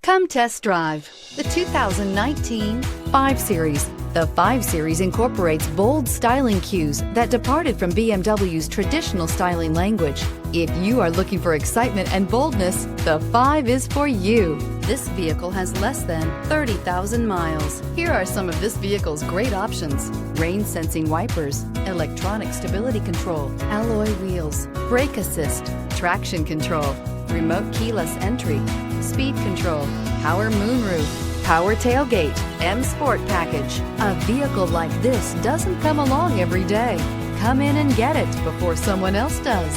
Come test drive the 2019 5 Series. The 5 Series incorporates bold styling cues that departed from BMW's traditional styling language. If you are looking for excitement and boldness, the 5 is for you. This vehicle has less than 30,000 miles. Here are some of this vehicle's great options: rain sensing wipers, electronic stability control, alloy wheels, brake assist, traction control, remote keyless entry, speed control, power moonroof, power tailgate, M Sport package. A vehicle like this doesn't come along every day. Come in and get it before someone else does.